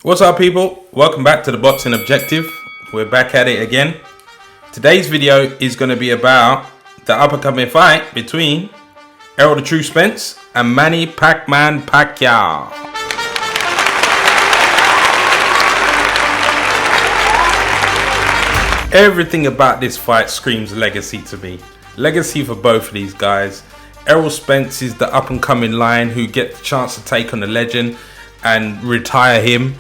What's up, people? Welcome back to the Boxing Objective. We're back at it again. Today's video is going to be about the up-and-coming fight between Errol the True Spence and Manny Pac-Man Pacquiao. Everything about this fight screams legacy to me. Legacy for both of these guys. Errol Spence is the up-and-coming lion who gets the chance to take on the legend and retire him.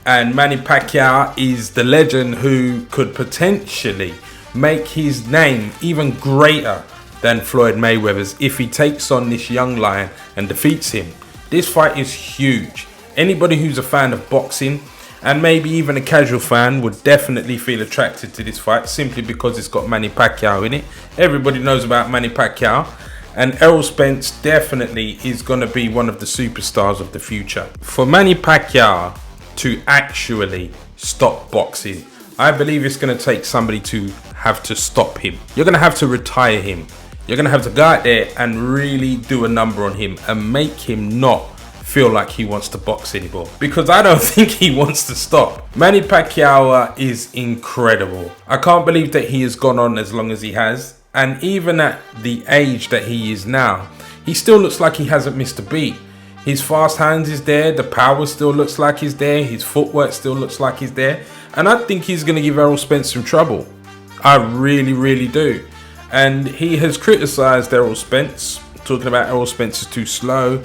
And Manny Pacquiao is the legend who could potentially make his name even greater than Floyd Mayweather's if he takes on this young lion and defeats him. This fight is huge. Anybody who's a fan of boxing and maybe even a casual fan would definitely feel attracted to this fight simply because it's got Manny Pacquiao in it. Everybody knows about Manny Pacquiao, and Errol Spence definitely is going to be one of the superstars of the future. For Manny Pacquiao to actually stop boxing, I believe it's going to take somebody to have to stop him. You're going to have to retire him. You're going to have to go out there and really do a number on him and make him not feel like he wants to box anymore, because I don't think he wants to stop. Manny Pacquiao is incredible. I can't believe that he has gone on as long as he has, and even at the age that he is now, he still looks like he hasn't missed a beat. His fast hands is there, the power still looks like he's there, his footwork still looks like he's there, and I think he's going to give Errol Spence some trouble. I really do. And he has criticised Errol Spence, talking about Errol Spence is too slow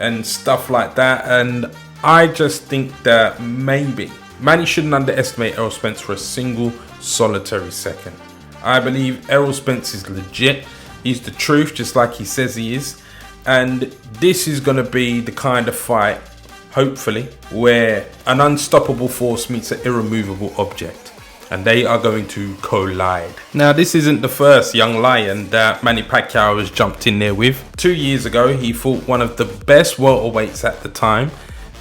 and stuff like that, and I just think that maybe Manny shouldn't underestimate Errol Spence for a single solitary second. I believe Errol Spence is legit. He's the truth, just like he says he is. And this is going to be the kind of fight, hopefully, where an unstoppable force meets an irremovable object, and they are going to collide. Now, this isn't the first young lion that Manny Pacquiao has jumped in there with. 2 years ago, he fought one of the best welterweights at the time,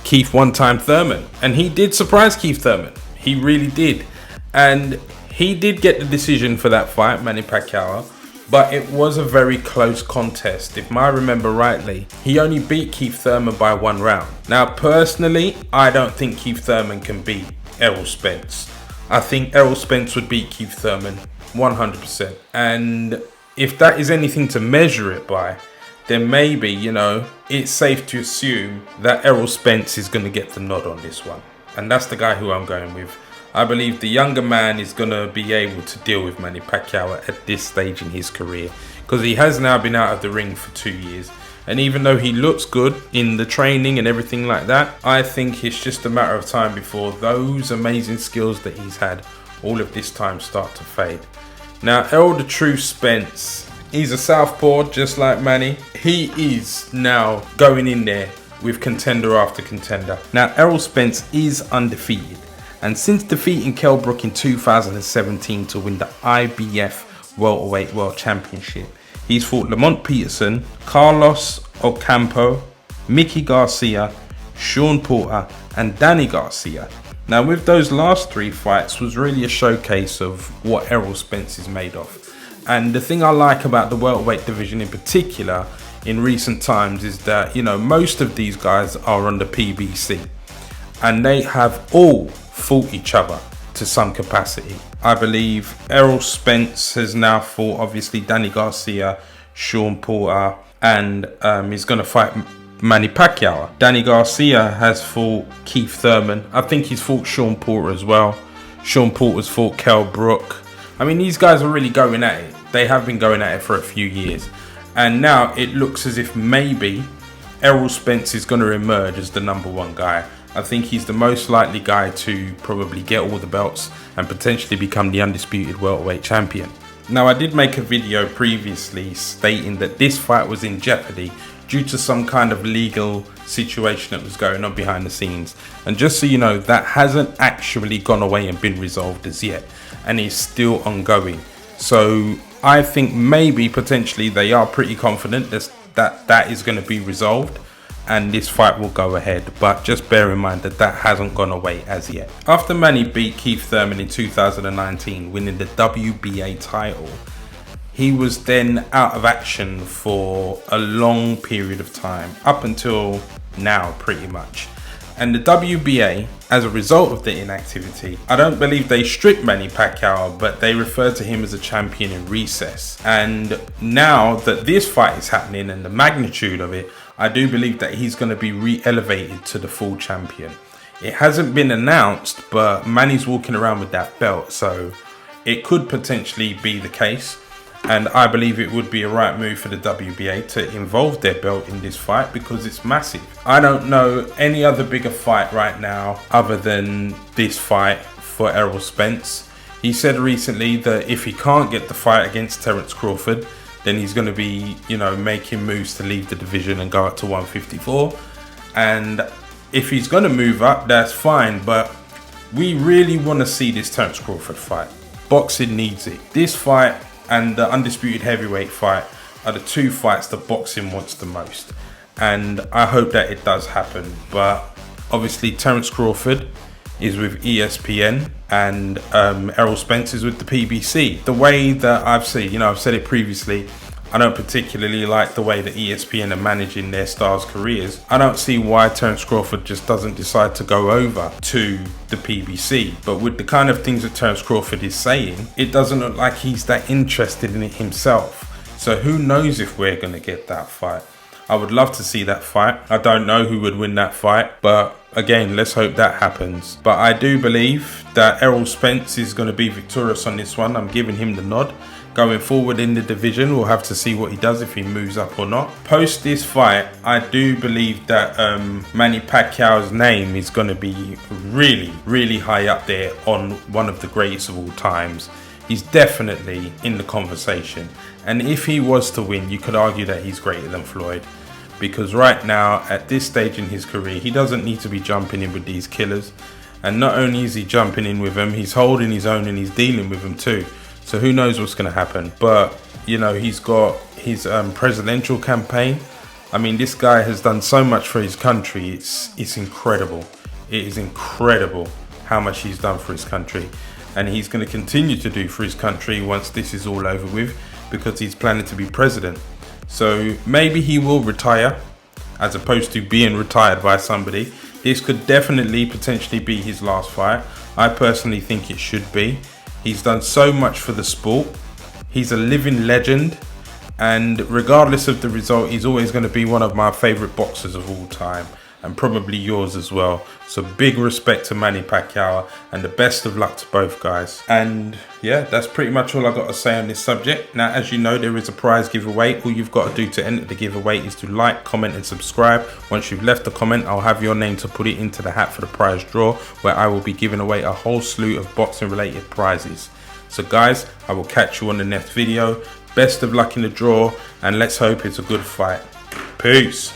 Keith One-Time Thurman, and he did surprise Keith Thurman. He really did. And he did get the decision for that fight, Manny Pacquiao, but it was a very close contest. If I remember rightly, he only beat Keith Thurman by 1 round. Now, personally, I don't think Keith Thurman can beat Errol Spence. I think Errol Spence would beat Keith Thurman 100%. And if that is anything to measure it by, then maybe, it's safe to assume that Errol Spence is going to get the nod on this one. And that's the guy who I'm going with. I believe the younger man is going to be able to deal with Manny Pacquiao at this stage in his career, because he has now been out of the ring for 2 years. And even though he looks good in the training and everything like that, I think it's just a matter of time before those amazing skills that he's had all of this time start to fade. Now, Errol the True Spence, he's a southpaw just like Manny. He is now going in there with contender after contender. Now, Errol Spence is undefeated. And since defeating Kell Brook in 2017 to win the IBF Welterweight World Championship, he's fought Lamont Peterson, Carlos Ocampo, Mickey Garcia, Sean Porter, and Danny Garcia. Now, with those last 3 fights was really a showcase of what Errol Spence is made of. And the thing I like about the welterweight division in particular in recent times is that, most of these guys are on the PBC, and they have all fought each other to some capacity. I believe Errol Spence has now fought, obviously, Danny Garcia, Sean Porter, and he's going to fight Manny Pacquiao. Danny Garcia has fought Keith Thurman. I think he's fought Sean Porter as well. Sean Porter's fought Kell Brook. I mean, these guys are really going at it. They have been going at it for a few years. And now it looks as if maybe Errol Spence is going to emerge as the #1 guy. I think he's the most likely guy to probably get all the belts and potentially become the undisputed welterweight champion. Now, I did make a video previously stating that this fight was in jeopardy due to some kind of legal situation that was going on behind the scenes. And just so you know, that hasn't actually gone away and been resolved as yet, and is still ongoing. So I think maybe potentially they are pretty confident that is going to be resolved, and this fight will go ahead, but just bear in mind that hasn't gone away as yet. After Manny beat Keith Thurman in 2019, winning the WBA title, he was then out of action for a long period of time, up until now pretty much. And the WBA, as a result of the inactivity, I don't believe they stripped Manny Pacquiao, but they referred to him as a champion in recess. And now that this fight is happening and the magnitude of it, I do believe that he's going to be re-elevated to the full champion. It hasn't been announced, but Manny's walking around with that belt, so it could potentially be the case. And I believe it would be a right move for the WBA to involve their belt in this fight because it's massive. I don't know any other bigger fight right now other than this fight for Errol Spence. He said recently that if he can't get the fight against Terence Crawford, then he's going to be, making moves to leave the division and go up to 154. And if he's going to move up, that's fine. But we really want to see this Terence Crawford fight. Boxing needs it. This fight and the undisputed heavyweight fight are the two fights that boxing wants the most, and I hope that it does happen. But obviously Terence Crawford is with ESPN and Errol Spence is with the PBC. The way that I've seen, I've said it previously, I don't particularly like the way that ESPN are managing their stars' careers. I don't see why Terence Crawford just doesn't decide to go over to the PBC. But with the kind of things that Terence Crawford is saying, it doesn't look like he's that interested in it himself. So who knows if we're going to get that fight. I would love to see that fight. I don't know who would win that fight, but again, let's hope that happens. But I do believe that Errol Spence is going to be victorious on this one. I'm giving him the nod. Going forward in the division, we'll have to see what he does, if he moves up or not. Post this fight, I do believe that Manny Pacquiao's name is going to be really, really high up there on one of the greatest of all times. He's definitely in the conversation. And if he was to win, you could argue that he's greater than Floyd. Because right now, at this stage in his career, he doesn't need to be jumping in with these killers. And not only is he jumping in with them, he's holding his own and he's dealing with them too. So who knows what's going to happen. But, he's got his presidential campaign. I mean, this guy has done so much for his country. It's incredible. It is incredible how much he's done for his country. And he's going to continue to do for his country once this is all over with, because he's planning to be president. So maybe he will retire as opposed to being retired by somebody. This could definitely potentially be his last fight. I personally think it should be. He's done so much for the sport. He's a living legend. And regardless of the result, he's always going to be one of my favorite boxers of all time. And probably yours as well. So big respect to Manny Pacquiao and the best of luck to both guys. And yeah, that's pretty much all I got to say on this subject. Now, as you know, there is a prize giveaway. All you've got to do to enter the giveaway is to like, comment and subscribe. Once you've left the comment, I'll have your name to put it into the hat for the prize draw, where I will be giving away a whole slew of boxing related prizes. So guys, I will catch you on the next video. Best of luck in the draw, and let's hope it's a good fight. Peace.